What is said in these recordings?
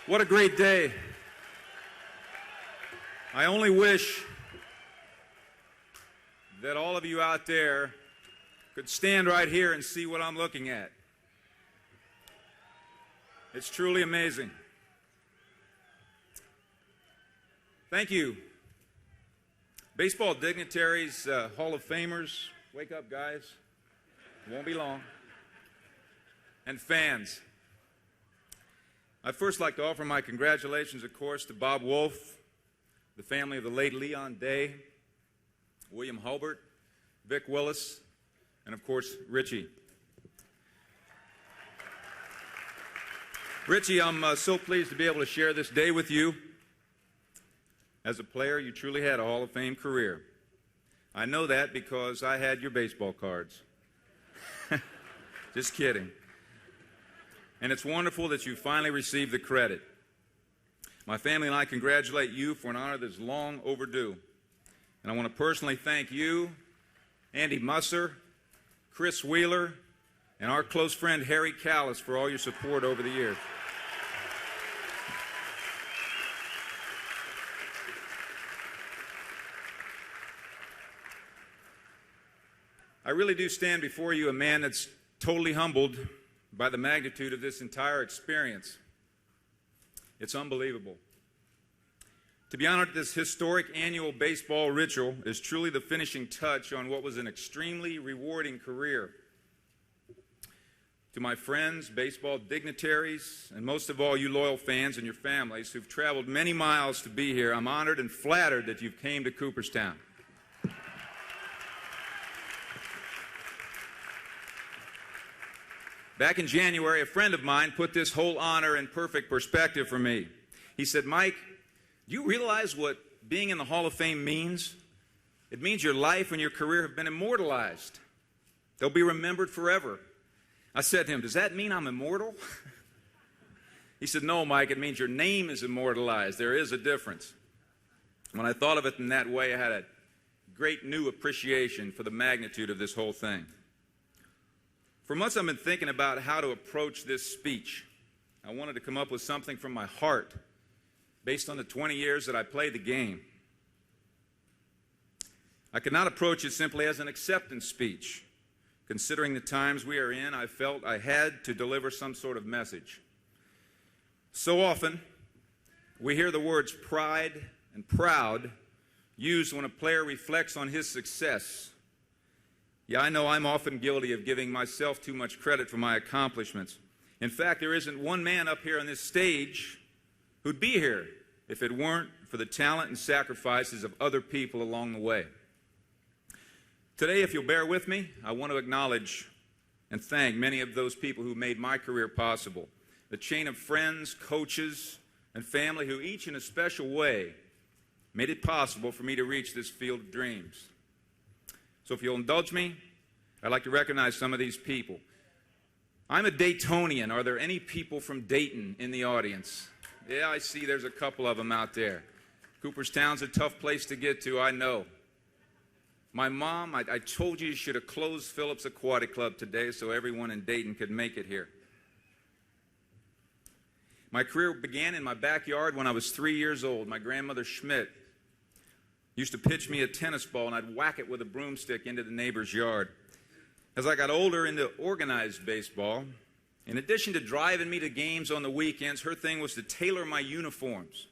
What a great day. I only wish that all of you out there could stand right here and see what I'm looking at. It's truly amazing. Thank you. Baseball dignitaries, Hall of Famers, wake up, guys. It won't be long. And fans. I'd first like to offer my congratulations, of course, to Bob Wolf, the family of the late Leon Day, William Hulbert, Vic Willis, and, of course, Richie. Richie, I'm so pleased to be able to share this day with you. As a player, you truly had a Hall of Fame career. I know that because I had your baseball cards. Just kidding. And it's wonderful that you finally received the credit. My family and I congratulate you for an honor that's long overdue. And I want to personally thank you, Andy Musser, Chris Wheeler, and our close friend Harry Callis for all your support over the years. I really do stand before you a man that's totally humbled by the magnitude of this entire experience. It's unbelievable. To be honored at this historic annual baseball ritual is truly the finishing touch on what was an extremely rewarding career. To my friends, baseball dignitaries, and most of all you loyal fans and your families who've traveled many miles to be here, I'm honored and flattered that you've came to Cooperstown. Back in January, a friend of mine put this whole honor in perfect perspective for me. He said, Mike, do you realize what being in the Hall of Fame means? It means your life and your career have been immortalized. They'll be remembered forever. I said to him, does that mean I'm immortal? He said, no, Mike, it means your name is immortalized. There is a difference. When I thought of it in that way, I had a great new appreciation for the magnitude of this whole thing. For months, I've been thinking about how to approach this speech. I wanted to come up with something from my heart based on the 20 years that I played the game. I could not approach it simply as an acceptance speech. Considering the times we are in, I felt I had to deliver some sort of message. So often, we hear the words pride and proud used when a player reflects on his success. Yeah, I know I'm often guilty of giving myself too much credit for my accomplishments. In fact, there isn't one man up here on this stage who'd be here if it weren't for the talent and sacrifices of other people along the way. Today, if you'll bear with me, I want to acknowledge and thank many of those people who made my career possible. The chain of friends, coaches, and family who each in a special way made it possible for me to reach this field of dreams. So if you'll indulge me, I'd like to recognize some of these people. I'm a Daytonian. Are there any people from Dayton in the audience? Yeah, I see there's a couple of them out there. Cooperstown's a tough place to get to, I know. My mom, I told you should have closed Phillips Aquatic Club today so everyone in Dayton could make it here. My career began in my backyard when I was 3 years old. My grandmother Schmidt used to pitch me a tennis ball, and I'd whack it with a broomstick into the neighbor's yard. As I got older into organized baseball, in addition to driving me to games on the weekends, her thing was to tailor my uniforms,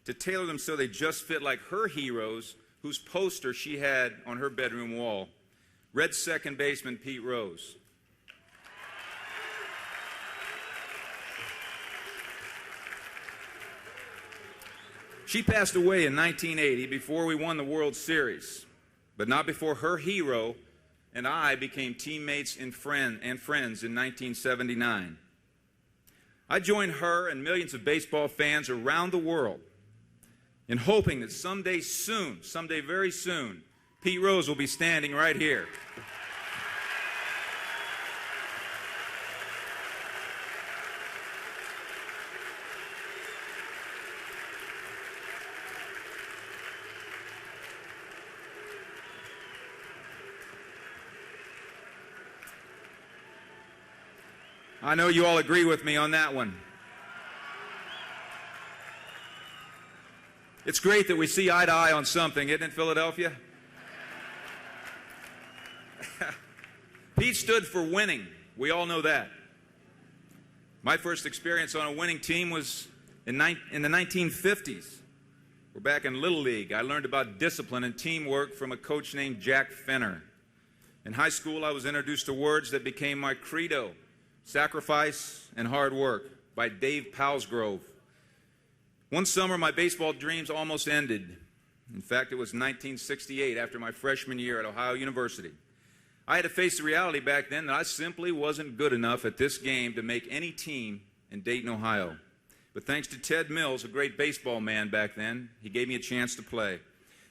to tailor them so they just fit like her heroes, whose poster she had on her bedroom wall, Red second baseman Pete Rose. She passed away in 1980 before we won the World Series, but not before her hero and I became teammates and friends in 1979. I joined her and millions of baseball fans around the world in hoping that someday soon, someday very soon, Pete Rose will be standing right here. I know you all agree with me on that one. It's great that we see eye to eye on something, isn't it, Philadelphia? Pete stood for winning. We all know that. My first experience on a winning team was in the 1950s. We're back in Little League. I learned about discipline and teamwork from a coach named Jack Fenner. In high school, I was introduced to words that became my credo: sacrifice and hard work, by Dave Palsgrove. One summer, my baseball dreams almost ended. In fact, it was 1968, after my freshman year at Ohio University. I had to face the reality back then that I simply wasn't good enough at this game to make any team in Dayton, Ohio. But thanks to Ted Mills, a great baseball man back then, he gave me a chance to play.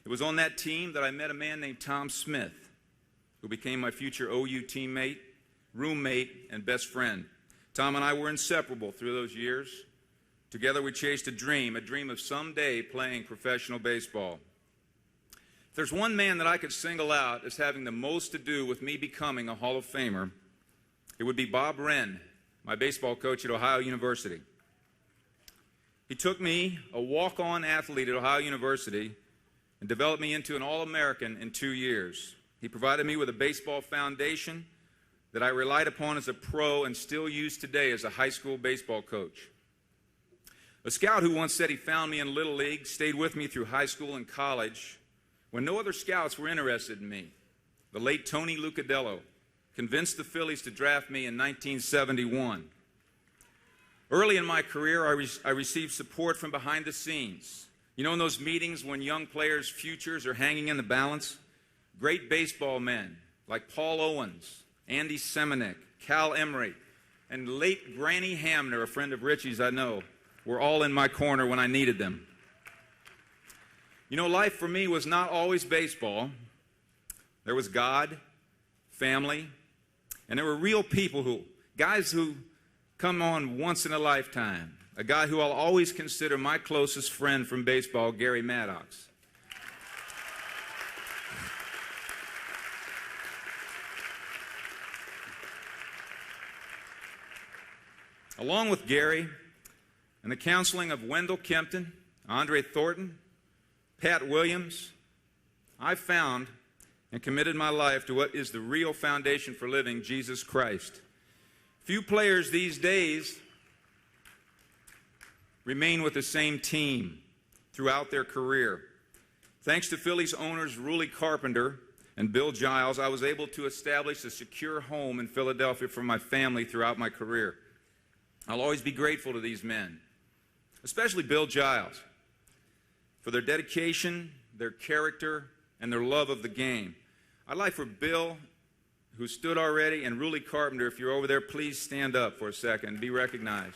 It was on that team that I met a man named Tom Smith, who became my future OU teammate, roommate, and best friend. Tom and I were inseparable through those years. Together we chased a dream of someday playing professional baseball. If there's one man that I could single out as having the most to do with me becoming a Hall of Famer, it would be Bob Wren, my baseball coach at Ohio University. He took me, a walk-on athlete at Ohio University, and developed me into an All-American in 2 years. He provided me with a baseball foundation that I relied upon as a pro and still use today as a high school baseball coach. A scout who once said he found me in Little League stayed with me through high school and college when no other scouts were interested in me. The late Tony Lucadello convinced the Phillies to draft me in 1971. Early in my career, I received support from behind the scenes. You know, in those meetings when young players' futures are hanging in the balance, great baseball men like Paul Owens, Andy Semenick, Cal Emery, and late Granny Hamner, a friend of Richie's I know, were all in my corner when I needed them. You know, life for me was not always baseball. There was God, family, and there were real people guys who come on once in a lifetime. A guy who I'll always consider my closest friend from baseball, Gary Maddox. Along with Gary and the counseling of Wendell Kempton, Andre Thornton, Pat Williams, I found and committed my life to what is the real foundation for living, Jesus Christ. Few players these days remain with the same team throughout their career. Thanks to Phillies owners Ruly Carpenter and Bill Giles, I was able to establish a secure home in Philadelphia for my family throughout my career. I'll always be grateful to these men, especially Bill Giles, for their dedication, their character, and their love of the game. I'd like for Bill, who stood already, and Ruly Carpenter, if you're over there, please stand up for a second and be recognized.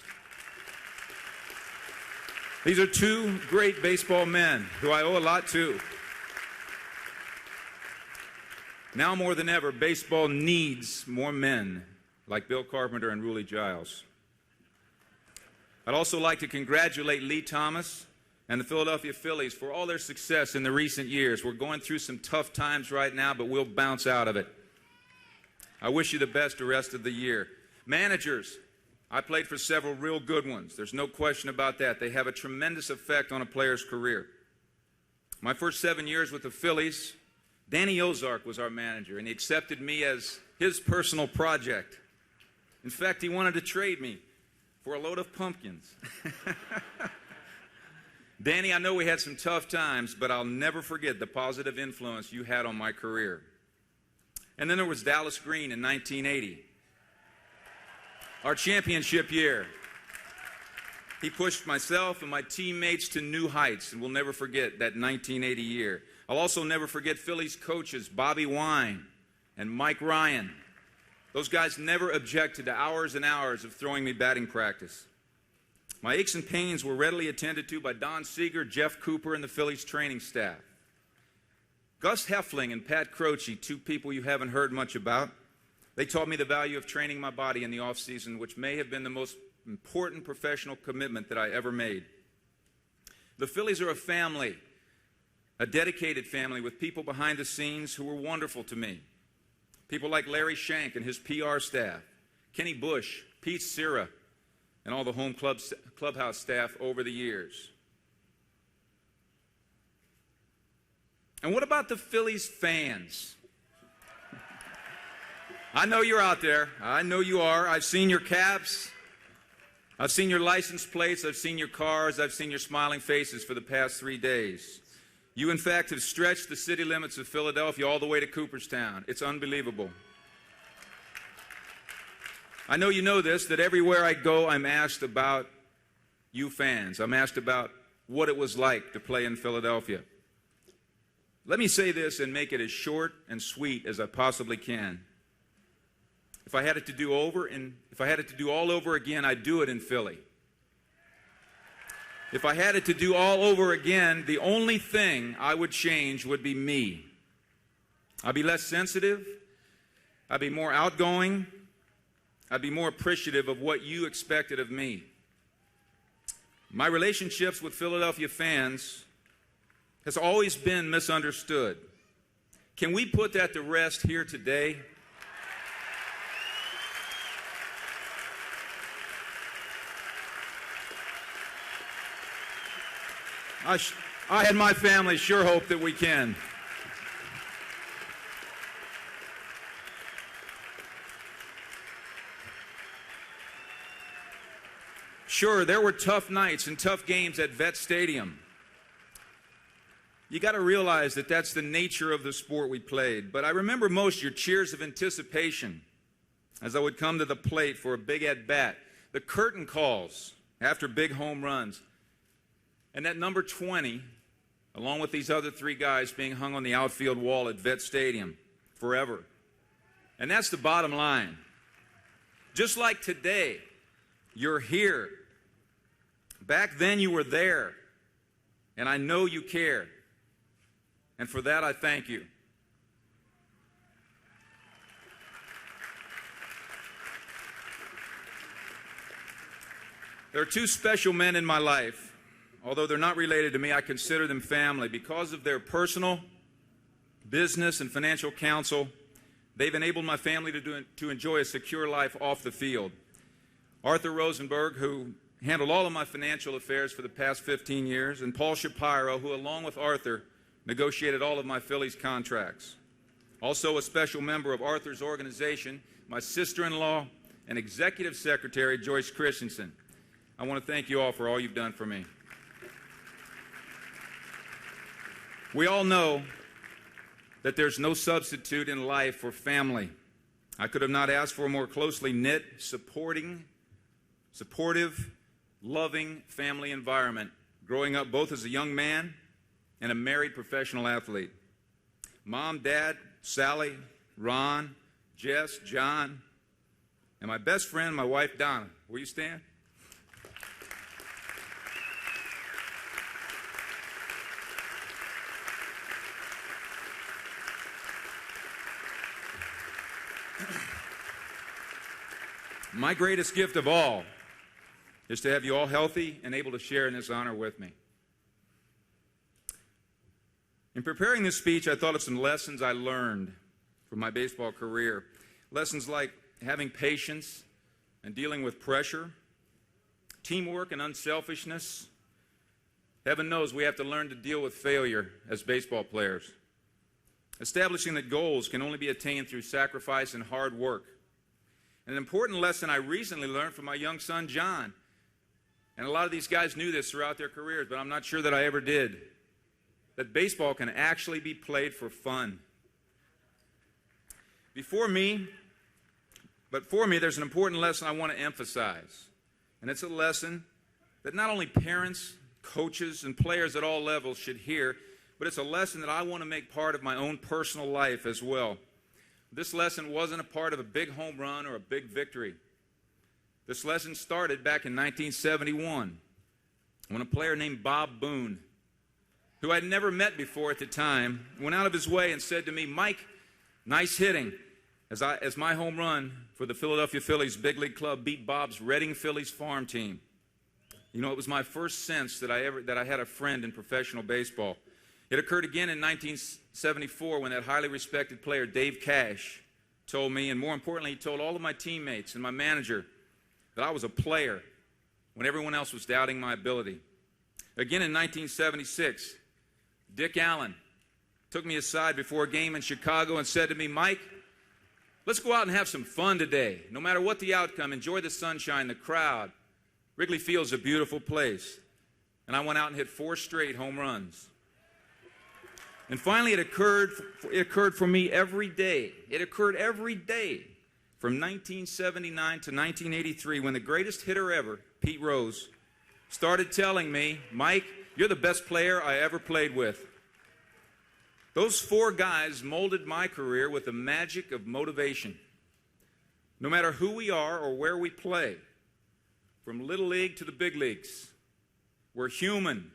These are two great baseball men who I owe a lot to. Now more than ever, baseball needs more men like Bill Carpenter and Ruly Giles. I'd also like to congratulate Lee Thomas and the Philadelphia Phillies for all their success in the recent years. We're going through some tough times right now, but we'll bounce out of it. I wish you the best the rest of the year. Managers, I played for several real good ones. There's no question about that. They have a tremendous effect on a player's career. My first 7 years with the Phillies, Danny Ozark was our manager, and he accepted me as his personal project. In fact, he wanted to trade me for a load of pumpkins. Danny, I know we had some tough times, but I'll never forget the positive influence you had on my career. And then there was Dallas Green in 1980, our championship year. He pushed myself and my teammates to new heights, and we'll never forget that 1980 year. I'll also never forget Phillies coaches Bobby Wine and Mike Ryan. Those guys never objected to hours and hours of throwing me batting practice. My aches and pains were readily attended to by Don Seeger, Jeff Cooper, and the Phillies training staff. Gus Heffling and Pat Croce, two people you haven't heard much about, they taught me the value of training my body in the off-season, which may have been the most important professional commitment that I ever made. The Phillies are a family, a dedicated family with people behind the scenes who were wonderful to me. People like Larry Shank and his PR staff, Kenny Bush, Pete Cira, and all the home clubhouse staff over the years. And what about the Phillies fans? I know you're out there. I know you are. I've seen your caps. I've seen your license plates. I've seen your cars. I've seen your smiling faces for the past 3 days. You, in fact, have stretched the city limits of Philadelphia all the way to Cooperstown. It's unbelievable. I know you know this, that everywhere I go, I'm asked about you fans. I'm asked about what it was like to play in Philadelphia. Let me say this and make it as short and sweet as I possibly can. If I had it to do all over again, I'd do it in Philly. If I had it to do all over again, the only thing I would change would be me. I'd be less sensitive. I'd be more outgoing. I'd be more appreciative of what you expected of me. My relationships with Philadelphia fans has always been misunderstood. Can we put that to rest here today? I and my family sure hope that we can. Sure, there were tough nights and tough games at Vet Stadium. You got to realize that that's the nature of the sport we played. But I remember most your cheers of anticipation as I would come to the plate for a big at-bat, the curtain calls after big home runs, and that number 20, along with these other 3 guys being hung on the outfield wall at Vet Stadium forever. And that's the bottom line. Just like today, you're here. Back then you were there, and I know you care. And for that, I thank you. There are 2 special men in my life. Although they're not related to me, I consider them family. Because of their personal, business, and financial counsel, they've enabled my family to enjoy a secure life off the field. Arthur Rosenberg, who handled all of my financial affairs for the past 15 years, and Paul Shapiro, who, along with Arthur, negotiated all of my Phillies contracts. Also a special member of Arthur's organization, my sister-in-law and executive secretary, Joyce Christensen. I want to thank you all for all you've done for me. We all know that there's no substitute in life for family. I could have not asked for a more closely knit, supportive, loving family environment, growing up both as a young man and a married professional athlete. Mom, Dad, Sally, Ron, Jess, John, and my best friend, my wife, Donna. Will you stand? My greatest gift of all is to have you all healthy and able to share in this honor with me. In preparing this speech, I thought of some lessons I learned from my baseball career. Lessons like having patience and dealing with pressure, teamwork and unselfishness. Heaven knows we have to learn to deal with failure as baseball players. Establishing that goals can only be attained through sacrifice and hard work. An important lesson I recently learned from my young son, John. And a lot of these guys knew this throughout their careers, but I'm not sure that I ever did. That baseball can actually be played for fun. For me, there's an important lesson I want to emphasize. And it's a lesson that not only parents, coaches, and players at all levels should hear, but it's a lesson that I want to make part of my own personal life as well. This lesson wasn't a part of a big home run or a big victory. This lesson started back in 1971 when a player named Bob Boone, who I'd never met before at the time, went out of his way and said to me, "Mike, nice hitting," as my home run for the Philadelphia Phillies big league club beat Bob's Reading Phillies farm team. You know, it was my first sense that I had a friend in professional baseball. It occurred again in 1974 when that highly respected player, Dave Cash, told me, and more importantly, he told all of my teammates and my manager that I was a player when everyone else was doubting my ability. Again in 1976, Dick Allen took me aside before a game in Chicago and said to me, "Mike, let's go out and have some fun today. No matter what the outcome, enjoy the sunshine, the crowd. Wrigley Field's a beautiful place." And I went out and hit 4 straight home runs. And finally, it occurred for me every day. It occurred every day from 1979 to 1983 when the greatest hitter ever, Pete Rose, started telling me, "Mike, you're the best player I ever played with." Those 4 guys molded my career with the magic of motivation. No matter who we are or where we play, from Little League to the big leagues, we're human.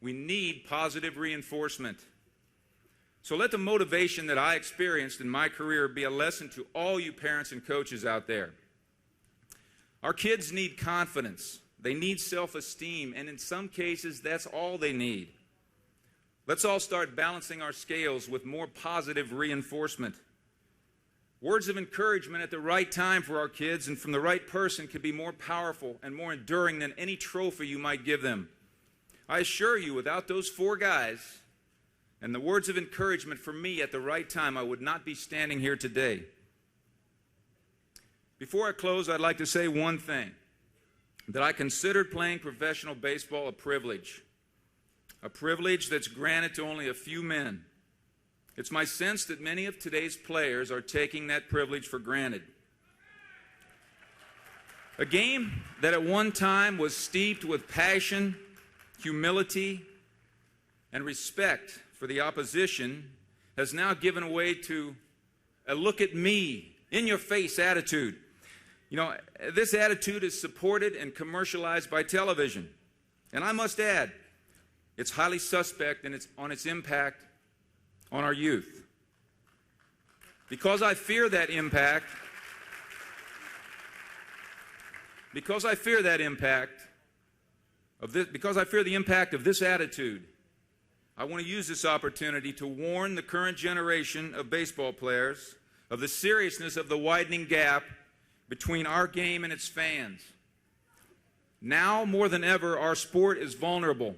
We need positive reinforcement. So let the motivation that I experienced in my career be a lesson to all you parents and coaches out there. Our kids need confidence. They need self-esteem, and in some cases, that's all they need. Let's all start balancing our scales with more positive reinforcement. Words of encouragement at the right time for our kids and from the right person can be more powerful and more enduring than any trophy you might give them. I assure you, without those 4 guys and the words of encouragement from me at the right time, I would not be standing here today. Before I close, I'd like to say one thing, that I considered playing professional baseball a privilege that's granted to only a few men. It's my sense that many of today's players are taking that privilege for granted. A game that at one time was steeped with passion, humility, and respect for the opposition has now given way to a look at me, in-your-face attitude. You know, this attitude is supported and commercialized by television. And I must add, it's highly suspect in its impact on our youth. Because I fear the impact of this attitude, I want to use this opportunity to warn the current generation of baseball players of the seriousness of the widening gap between our game and its fans. Now more than ever, our sport is vulnerable.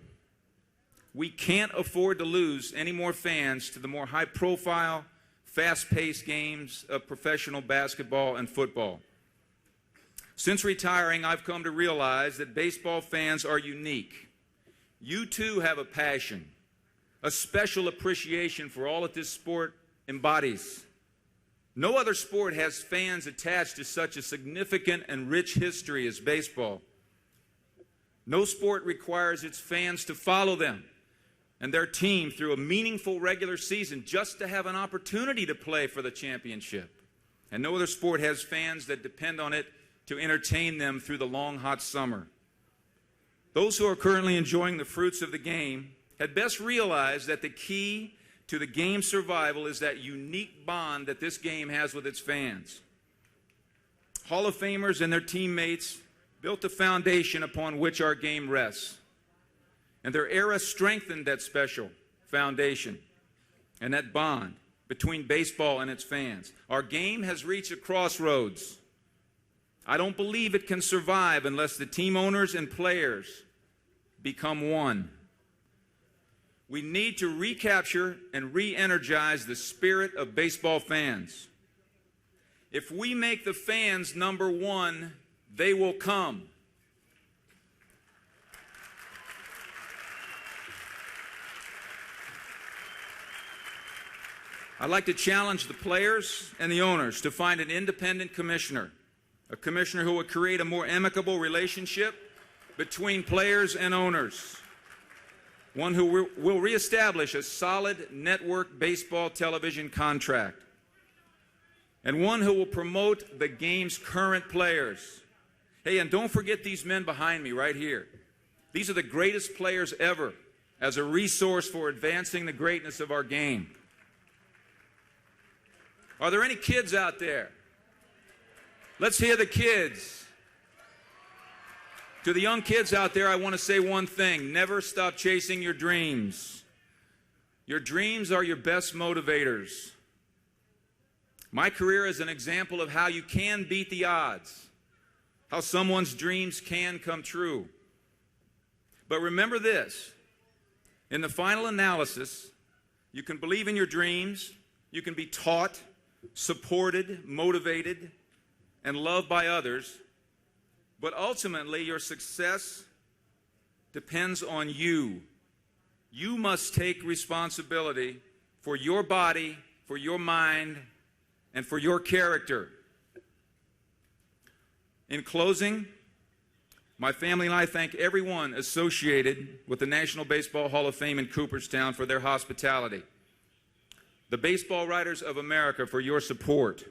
We can't afford to lose any more fans to the more high-profile, fast-paced games of professional basketball and football. Since retiring, I've come to realize that baseball fans are unique. You too have a passion, a special appreciation for all that this sport embodies. No other sport has fans attached to such a significant and rich history as baseball. No sport requires its fans to follow them and their team through a meaningful regular season just to have an opportunity to play for the championship. And no other sport has fans that depend on it to entertain them through the long, hot summer. Those who are currently enjoying the fruits of the game had best realize that the key to the game's survival is that unique bond that this game has with its fans. Hall of Famers and their teammates built the foundation upon which our game rests. And their era strengthened that special foundation and that bond between baseball and its fans. Our game has reached a crossroads. I don't believe it can survive unless the team owners and players become one. We need to recapture and re-energize the spirit of baseball fans. If we make the fans number one, they will come. I'd like to challenge the players and the owners to find an independent commissioner, a commissioner who will create a more amicable relationship between players and owners, one who will reestablish a solid network baseball television contract, and one who will promote the game's current players. Hey, and don't forget these men behind me right here. These are the greatest players ever as a resource for advancing the greatness of our game. Are there any kids out there? Let's hear the kids. To the young kids out there, I want to say one thing. Never stop chasing your dreams. Your dreams are your best motivators. My career is an example of how you can beat the odds, how someone's dreams can come true. But remember this, in the final analysis, You can believe in your dreams. You can be taught, supported, motivated, and loved by others. But ultimately, your success depends on you. You must take responsibility for your body, for your mind, and for your character. In closing, my family and I thank everyone associated with the National Baseball Hall of Fame in Cooperstown for their hospitality. The Baseball Writers of America for your support.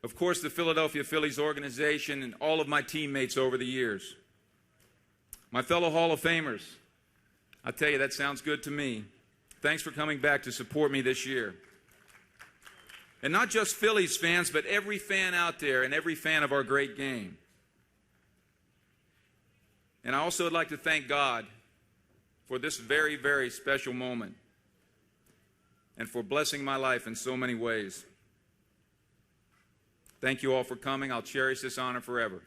Of course, the Philadelphia Phillies organization and all of my teammates over the years. My fellow Hall of Famers, I tell you, that sounds good to me. Thanks for coming back to support me this year. And not just Phillies fans, but every fan out there and every fan of our great game. And I also would like to thank God for this very, very special moment and for blessing my life in so many ways. Thank you all for coming. I'll cherish this honor forever.